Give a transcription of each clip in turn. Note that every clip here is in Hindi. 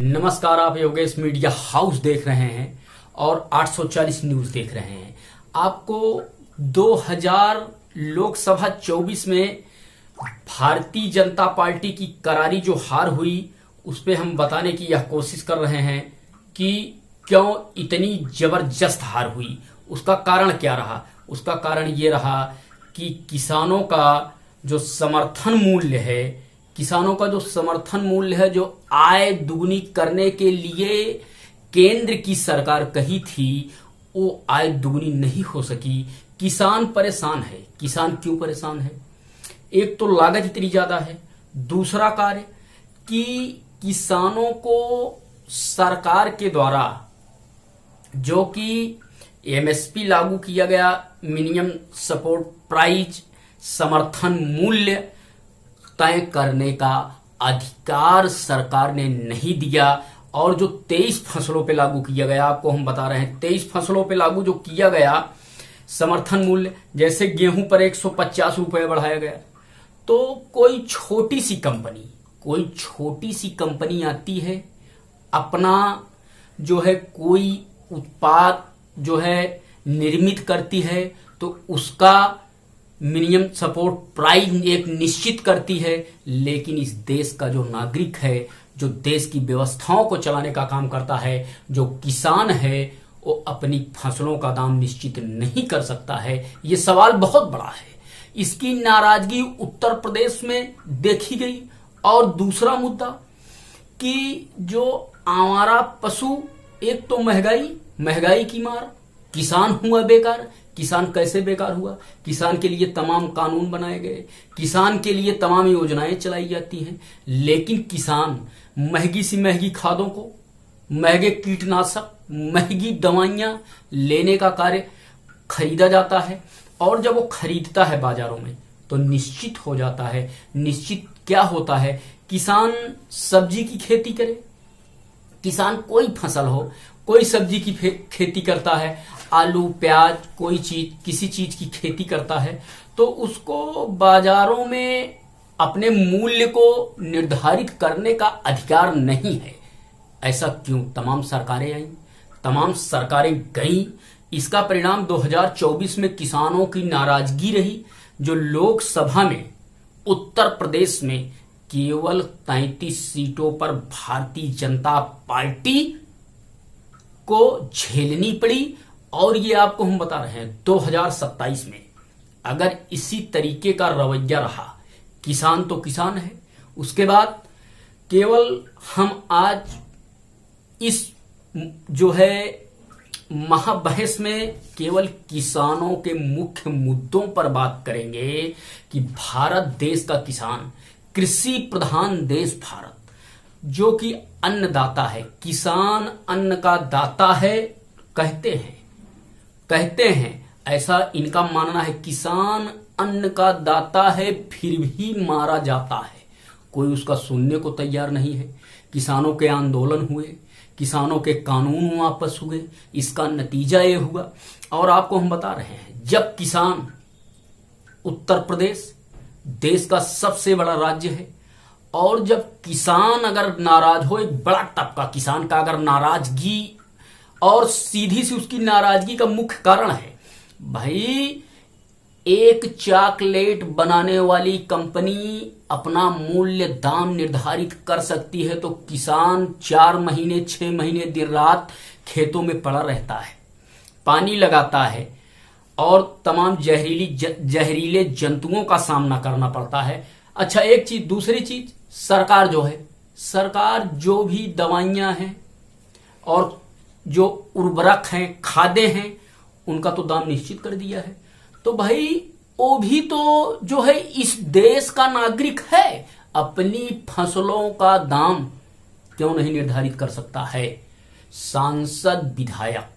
नमस्कार, आप योगेश मीडिया हाउस देख रहे हैं और 840 न्यूज देख रहे हैं। आपको 2000 लोकसभा 24 में भारतीय जनता पार्टी की करारी जो हार हुई उस पे हम बताने की यह कोशिश कर रहे हैं कि क्यों इतनी जबरदस्त हार हुई। उसका कारण क्या रहा? उसका कारण ये रहा कि किसानों का जो समर्थन मूल्य है, जो आय दुगनी करने के लिए केंद्र की सरकार कही थी, वो आय दुगनी नहीं हो सकी। किसान परेशान है। किसान क्यों परेशान है? एक तो लागत इतनी ज्यादा है, दूसरा कार्य कि किसानों को सरकार के द्वारा जो कि एमएसपी लागू किया गया, मिनिमम सपोर्ट प्राइस, समर्थन मूल्य तय करने का अधिकार सरकार ने नहीं दिया। और जो 23 फसलों पे लागू किया गया, आपको हम बता रहे हैं 23 फसलों पे लागू जो किया गया समर्थन मूल्य, जैसे गेहूं पर 150 रुपए बढ़ाया गया, तो कोई छोटी सी कंपनी आती है, अपना जो है कोई उत्पाद जो है निर्मित करती है, तो उसका मिनिमम सपोर्ट प्राइस एक निश्चित करती है। लेकिन इस देश का जो नागरिक है, जो देश की व्यवस्थाओं को चलाने का काम करता है, जो किसान है, वो अपनी फसलों का दाम निश्चित नहीं कर सकता है। ये सवाल बहुत बड़ा है। इसकी नाराजगी उत्तर प्रदेश में देखी गई। और दूसरा मुद्दा कि जो आवारा पशु, एक तो महंगाई की मार, किसान हुआ बेकार। किसान कैसे बेकार हुआ? किसान के लिए तमाम कानून बनाए गए, किसान के लिए तमाम योजनाएं चलाई जाती हैं, लेकिन किसान महंगी सी महंगी खादों को, महंगे कीटनाशक, महंगी दवाइयां लेने का कार्य खरीदा जाता है। और जब वो खरीदता है बाजारों में तो निश्चित हो जाता है, निश्चित क्या होता है, किसान सब्जी की खेती करे, किसान कोई फसल हो, कोई सब्जी की खेती करता है, आलू प्याज कोई चीज, किसी चीज की खेती करता है, तो उसको बाजारों में अपने मूल्य को निर्धारित करने का अधिकार नहीं है। ऐसा क्यों? तमाम सरकारें आई, तमाम सरकारें गई। इसका परिणाम 2024 में किसानों की नाराजगी रही। जो लोकसभा में उत्तर प्रदेश में केवल 33 सीटों पर भारतीय जनता पार्टी को झेलनी पड़ी। और ये आपको हम बता रहे हैं 2027 में अगर इसी तरीके का रवैया रहा, किसान तो किसान है, उसके बाद केवल हम आज इस जो है महाबहस में केवल किसानों के मुख्य मुद्दों पर बात करेंगे कि भारत देश का किसान, कृषि प्रधान देश भारत, जो कि अन्नदाता है, किसान अन्न का दाता है कहते हैं, ऐसा इनका मानना है। किसान अन्न का दाता है, फिर भी मारा जाता है, कोई उसका सुनने को तैयार नहीं है। किसानों के आंदोलन हुए, किसानों के कानून वापस हुए, इसका नतीजा ये हुआ। और आपको हम बता रहे हैं, जब किसान, उत्तर प्रदेश देश का सबसे बड़ा राज्य है, और जब किसान अगर नाराज हो, एक बड़ा तबका किसान का अगर नाराजगी, और सीधी सी उसकी नाराजगी का मुख्य कारण है, भाई एक चॉकलेट बनाने वाली कंपनी अपना मूल्य दाम निर्धारित कर सकती है, तो किसान 4 महीने 6 महीने दिन रात खेतों में पड़ा रहता है, पानी लगाता है, और तमाम जहरीले जंतुओं का सामना करना पड़ता है। अच्छा, एक चीज, दूसरी चीज, सरकार जो भी दवाइयां हैं और जो उर्वरक हैं, खादें हैं, उनका तो दाम निश्चित कर दिया है। तो भाई वो भी तो जो है इस देश का नागरिक है, अपनी फसलों का दाम क्यों नहीं निर्धारित कर सकता है? सांसद विधायक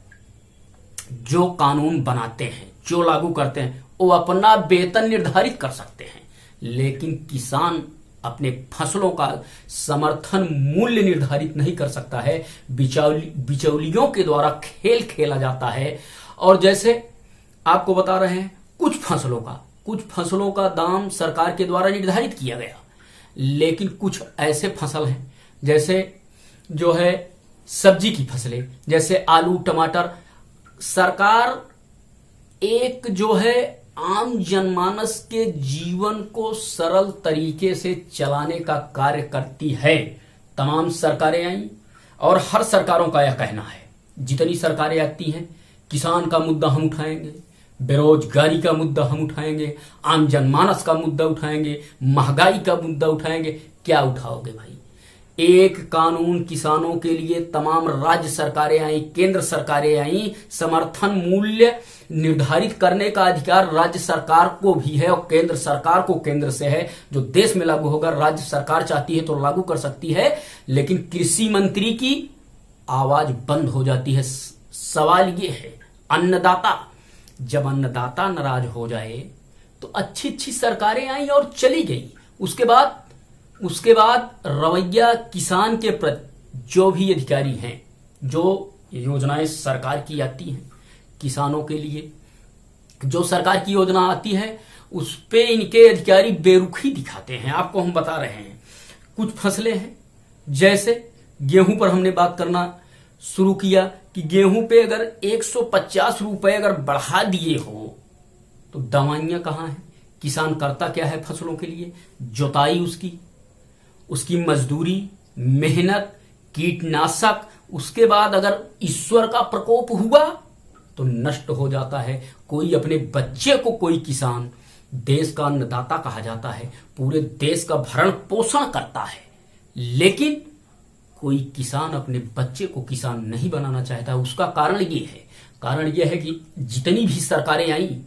जो कानून बनाते हैं, जो लागू करते हैं, वो अपना वेतन निर्धारित कर सकते हैं, लेकिन किसान अपने फसलों का समर्थन मूल्य निर्धारित नहीं कर सकता है। बिचौलियों के द्वारा खेल खेला जाता है। और जैसे आपको बता रहे हैं, कुछ फसलों का दाम सरकार के द्वारा निर्धारित किया गया, लेकिन कुछ ऐसे फसल हैं, जैसे जो है सब्जी की फसलें जैसे आलू टमाटर, सरकार एक जो है आम जनमानस के जीवन को सरल तरीके से चलाने का कार्य करती है। तमाम सरकारें आई और हर सरकारों का यह कहना है, जितनी सरकारें आती हैं किसान का मुद्दा हम उठाएंगे, बेरोजगारी का मुद्दा हम उठाएंगे, आम जनमानस का मुद्दा उठाएंगे, महंगाई का मुद्दा उठाएंगे। क्या उठाओगे भाई? एक कानून किसानों के लिए तमाम राज्य सरकारें आई, केंद्र सरकारें आई। समर्थन मूल्य निर्धारित करने का अधिकार राज्य सरकार को भी है और केंद्र सरकार को केंद्र से है। जो देश में लागू होगा, राज्य सरकार चाहती है तो लागू कर सकती है, लेकिन कृषि मंत्री की आवाज बंद हो जाती है। सवाल ये है, अन्नदाता, जब अन्नदाता नाराज हो जाए तो अच्छी अच्छी सरकारें आई और चली गई। उसके बाद रवैया किसान के प्रति जो भी अधिकारी हैं, जो योजनाएं सरकार की आती हैं किसानों के लिए, जो सरकार की योजना आती है उस पे इनके अधिकारी बेरुखी दिखाते हैं। आपको हम बता रहे हैं, कुछ फसलें हैं जैसे गेहूं पर हमने बात करना शुरू किया कि गेहूं पे अगर 150 रुपए अगर बढ़ा दिए हो तो दवाइयां कहां हैं? किसान करता क्या है फसलों के लिए? जुताई, उसकी मजदूरी, मेहनत, कीटनाशक, उसके बाद अगर ईश्वर का प्रकोप हुआ तो नष्ट हो जाता है। कोई अपने बच्चे को, कोई किसान देश का अन्नदाता कहा जाता है, पूरे देश का भरण पोषण करता है, लेकिन कोई किसान अपने बच्चे को किसान नहीं बनाना चाहता। उसका कारण ये है कि जितनी भी सरकारें आई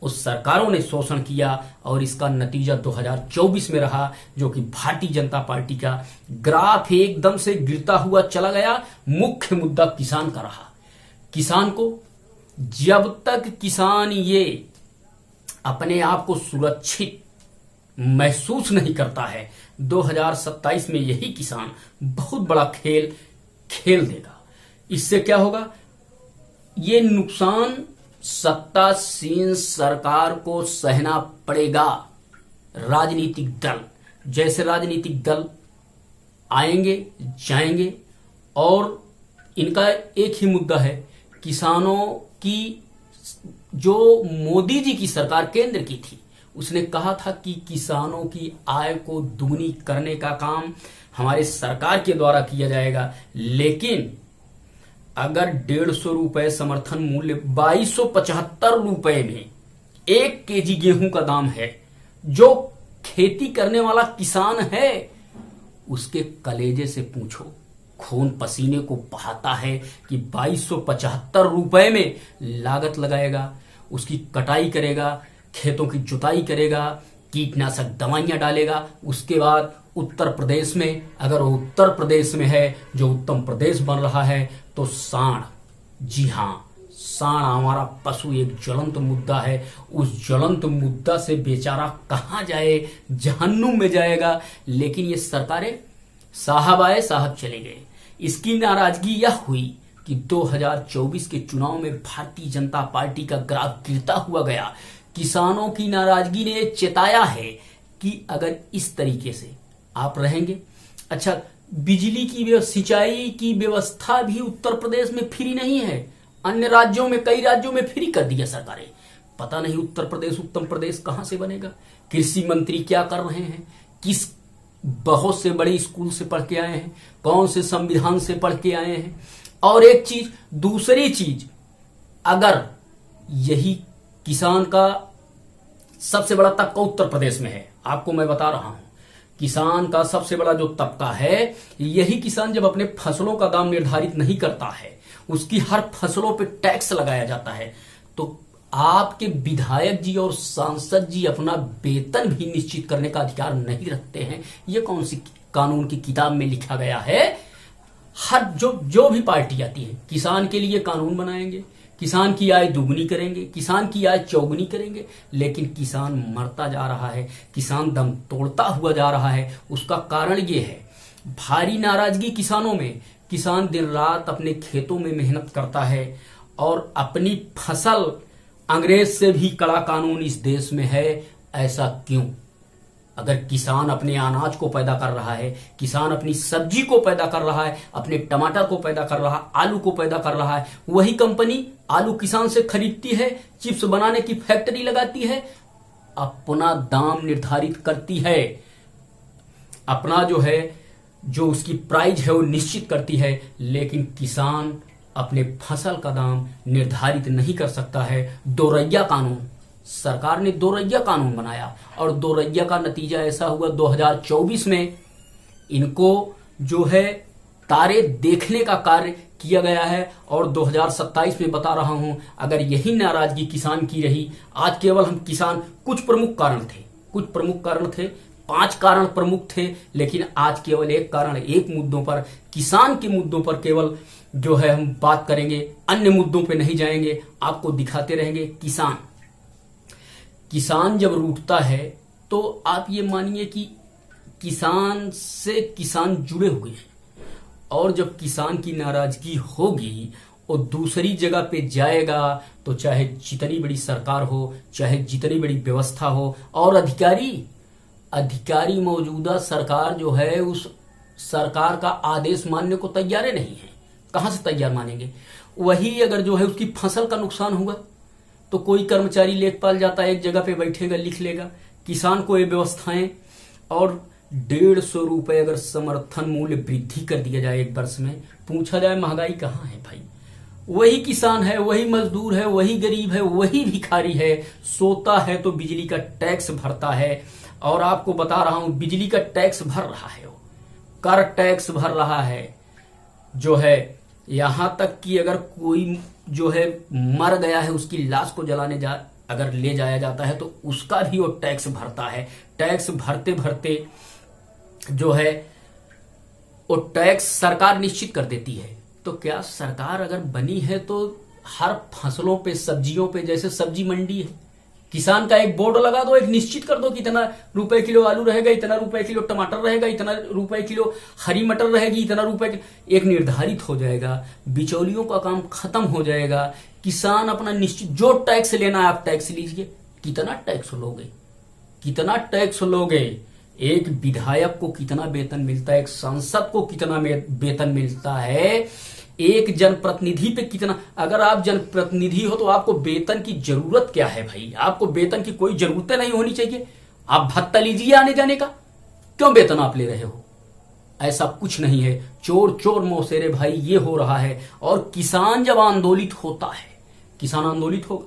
उस सरकारों ने शोषण किया और इसका नतीजा 2024 में रहा, जो कि भारतीय जनता पार्टी का ग्राफ एकदम से गिरता हुआ चला गया। मुख्य मुद्दा किसान का रहा। किसान को, जब तक किसान ये अपने आप को सुरक्षित महसूस नहीं करता है, 2027 में यही किसान बहुत बड़ा खेल देगा। इससे क्या होगा? ये नुकसान सत्तासीन सरकार को सहना पड़ेगा। राजनीतिक दल, जैसे राजनीतिक दल आएंगे जाएंगे और इनका एक ही मुद्दा है, किसानों की, जो मोदी जी की सरकार केंद्र की थी, उसने कहा था कि किसानों की आय को दुगनी करने का काम हमारे सरकार के द्वारा किया जाएगा। लेकिन अगर 150 रुपए समर्थन मूल्य, 2275 रुपए में 1 केजी गेहूं का दाम है, जो खेती करने वाला किसान है उसके कलेजे से पूछो, खून पसीने को बहाता है कि 2275 रुपए में लागत लगाएगा, उसकी कटाई करेगा, खेतों की जुताई करेगा, कीटनाशक दवाइयां डालेगा। उसके बाद उत्तर प्रदेश में, अगर वो उत्तर प्रदेश में है जो उत्तम प्रदेश बन रहा है, तो सांड, जी हां, सांड हमारा पशु एक ज्वलंत मुद्दा है। उस ज्वलंत मुद्दा से बेचारा कहां जाए? जहन्नुम में जाएगा। लेकिन ये सरकारें साहब आए साहब चले गए। इसकी नाराजगी यह हुई कि 2024 के चुनाव में भारतीय जनता पार्टी का ग्राफ गिरता हुआ गया। किसानों की नाराजगी ने चेताया है कि अगर इस तरीके से आप रहेंगे, अच्छा, बिजली की, सिंचाई की व्यवस्था भी उत्तर प्रदेश में फ्री नहीं है। अन्य राज्यों में, कई राज्यों में फ्री कर दिया सरकारें। पता नहीं उत्तर प्रदेश कहां से बनेगा? कृषि मंत्री क्या कर रहे हैं? किस बहुत से बड़े स्कूल से पढ़ के आए हैं, कौन से संविधान से पढ़ के आए हैं? और एक चीज, दूसरी चीज, अगर यही किसान का सबसे बड़ा तबका उत्तर प्रदेश में है, आपको मैं बता रहा हूं, किसान का सबसे बड़ा जो तबका है, यही किसान जब अपने फसलों का दाम निर्धारित नहीं करता है, उसकी हर फसलों पे टैक्स लगाया जाता है, तो आपके विधायक जी और सांसद जी अपना वेतन भी निश्चित करने का अधिकार नहीं रखते हैं। ये कौन सी कानून की किताब में लिखा गया है? हर जो भी पार्टी आती है, किसान के लिए कानून बनाएंगे, किसान की आय दुगनी करेंगे, किसान की आय चौगुनी करेंगे, लेकिन किसान मरता जा रहा है, किसान दम तोड़ता हुआ जा रहा है। उसका कारण ये है भारी नाराजगी किसानों में। किसान दिन रात अपने खेतों में मेहनत करता है और अपनी फसल, अंग्रेज से भी कड़ा कानून इस देश में है। ऐसा क्यों? अगर किसान अपने अनाज को पैदा कर रहा है, किसान अपनी सब्जी को पैदा कर रहा है, अपने टमाटर को पैदा कर रहा है, आलू को पैदा कर रहा है, वही कंपनी आलू किसान से खरीदती है, चिप्स बनाने की फैक्ट्री लगाती है, अपना दाम निर्धारित करती है, अपना जो उसकी प्राइस है वो निश्चित करती है। लेकिन किसान अपने फसल का दाम निर्धारित नहीं कर सकता है। दोरैया कानून, सरकार ने दोरैया कानून बनाया और दोरैया का नतीजा ऐसा हुआ 2024 में इनको तारे देखने का कार्य किया गया है। और 2027 में बता रहा हूं, अगर यही नाराजगी किसान की रही, आज केवल हम किसान, कुछ प्रमुख कारण थे, 5 कारण प्रमुख थे, लेकिन आज केवल एक कारण, एक मुद्दों पर, किसान के मुद्दों पर केवल हम बात करेंगे, अन्य मुद्दों पे नहीं जाएंगे, आपको दिखाते रहेंगे। किसान जब रूठता है तो आप ये मानिए कि किसान से किसान जुड़े हुए हैं, और जब किसान की नाराजगी होगी और दूसरी जगह पे जाएगा तो चाहे जितनी बड़ी सरकार हो, चाहे जितनी बड़ी व्यवस्था हो, और अधिकारी मौजूदा सरकार उस सरकार का आदेश मानने को तैयार नहीं है। कहां से तैयार मानेंगे? वही अगर उसकी फसल का नुकसान हुआ तो कोई कर्मचारी लेखपाल जाता है, एक जगह पे बैठेगा, लिख लेगा, किसान को ये व्यवस्थाएं, और 150 रुपए अगर समर्थन मूल्य वृद्धि कर दिया जाए एक वर्ष में, पूछा जाए महंगाई कहाँ है भाई? वही किसान है, वही मजदूर है, वही गरीब है, वही भिखारी है, सोता है तो बिजली का टैक्स भरता है। और आपको बता रहा हूं, बिजली का टैक्स भर रहा है, वो कर टैक्स भर रहा है, यहां तक कि अगर कोई मर गया है, उसकी लाश को जलाने अगर ले जाया जाता है तो उसका भी वो टैक्स भरता है। टैक्स भरते भरते वो टैक्स सरकार निश्चित कर देती है। तो क्या सरकार अगर बनी है तो हर फसलों पे, सब्जियों पे, जैसे सब्जी मंडी है, किसान का एक बोर्ड लगा दो, एक निश्चित कर दो कि इतना रुपए किलो आलू रहेगा, इतना रुपए किलो टमाटर रहेगा, इतना रुपए किलो हरी मटर रहेगी, इतना रुपए, एक निर्धारित हो जाएगा, बिचौलियों का काम खत्म हो जाएगा। किसान अपना निश्चित, जो टैक्स लेना है आप टैक्स लीजिए। कितना टैक्स लोगे? एक विधायक को कितना वेतन मिलता है, एक सांसद को कितना वेतन मिलता है, एक जनप्रतिनिधि पे कितना? अगर आप जनप्रतिनिधि हो तो आपको वेतन की जरूरत क्या है भाई? आपको वेतन की कोई जरूरत नहीं होनी चाहिए। आप भत्ता लीजिए आने जाने का, क्यों वेतन आप ले रहे हो? ऐसा कुछ नहीं है। चोर चोर मौसेरे भाई, ये हो रहा है। और किसान जब आंदोलित होता है, किसान आंदोलित होगा,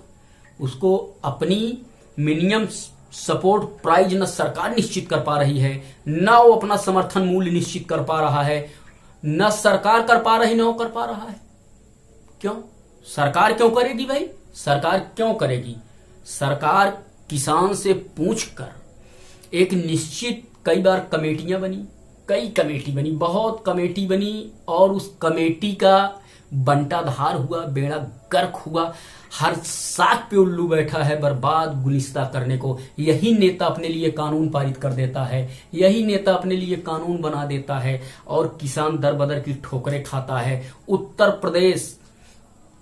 उसको अपनी मिनिमम सपोर्ट प्राइस न सरकार निश्चित कर पा रही है, न वो अपना समर्थन मूल्य निश्चित कर पा रहा है, न सरकार कर पा रही, न वो कर पा रहा है। क्यों? सरकार क्यों करेगी भाई? सरकार क्यों करेगी? सरकार किसान से पूछकर एक निश्चित, कई बार कमेटियां बनी, बहुत कमेटी बनी, और उस कमेटी का बंटाधार हुआ, बेड़ा गर्क हुआ। हर साख पे उल्लू बैठा है बर्बाद गुलिस्ता करने को। यही नेता अपने लिए कानून पारित कर देता है, यही नेता अपने लिए कानून बना देता है, और किसान दर बदर की ठोकरें खाता है। उत्तर प्रदेश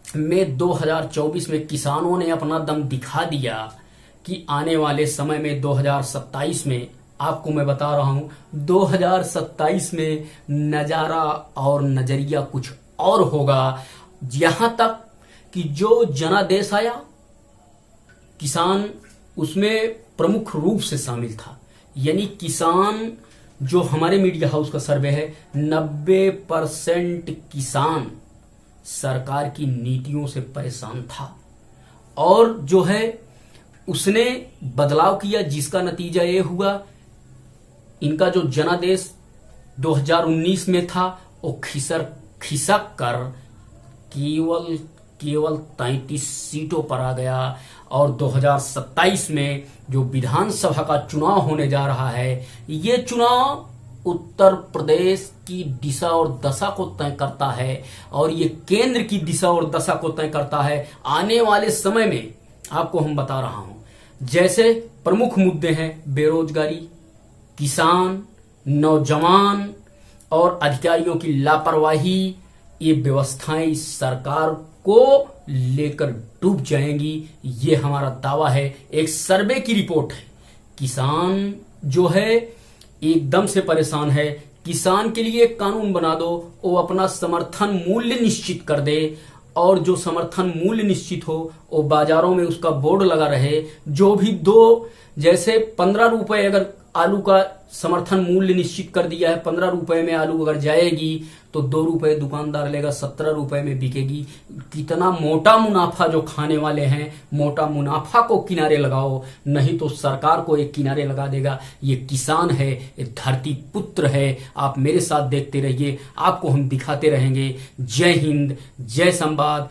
में 2024 में किसानों ने अपना दम दिखा दिया कि आने वाले समय में 2027 में, आपको मैं बता रहा हूं, 2027 में नजारा और नजरिया कुछ और होगा। यहां तक कि जो जनादेश आया, किसान उसमें प्रमुख रूप से शामिल था। यानी किसान, जो हमारे मीडिया हाउस का सर्वे है, 90% किसान सरकार की नीतियों से परेशान था, और उसने बदलाव किया, जिसका नतीजा ये हुआ, इनका जो जनादेश 2019 में था वो खिसक कर केवल 33 सीटों पर आ गया। और 2027 में जो विधानसभा का चुनाव होने जा रहा है, ये चुनाव उत्तर प्रदेश की दिशा और दशा को तय करता है, और ये केंद्र की दिशा और दशा को तय करता है। आने वाले समय में आपको हम बता रहा हूं, जैसे प्रमुख मुद्दे हैं बेरोजगारी, किसान, नौजवान और अधिकारियों की लापरवाही, ये व्यवस्थाएं इस सरकार को लेकर डूब जाएंगी, ये हमारा दावा है। एक सर्वे की रिपोर्ट है, किसान जो है एकदम से परेशान है। किसान के लिए एक कानून बना दो, वो अपना समर्थन मूल्य निश्चित कर दे, और जो समर्थन मूल्य निश्चित हो वो बाजारों में उसका बोर्ड लगा रहे। जो भी दो, जैसे 15 रुपए अगर आलू का समर्थन मूल्य निश्चित कर दिया है, 15 रुपए में आलू अगर जाएगी तो 2 रुपए दुकानदार लेगा, 17 रुपए में बिकेगी। कितना मोटा मुनाफा जो खाने वाले हैं, मोटा मुनाफा को किनारे लगाओ, नहीं तो सरकार को एक किनारे लगा देगा। ये किसान है, ये धरती पुत्र है। आप मेरे साथ देखते रहिए, आपको हम दिखाते रहेंगे। जय हिंद, जय संवाद।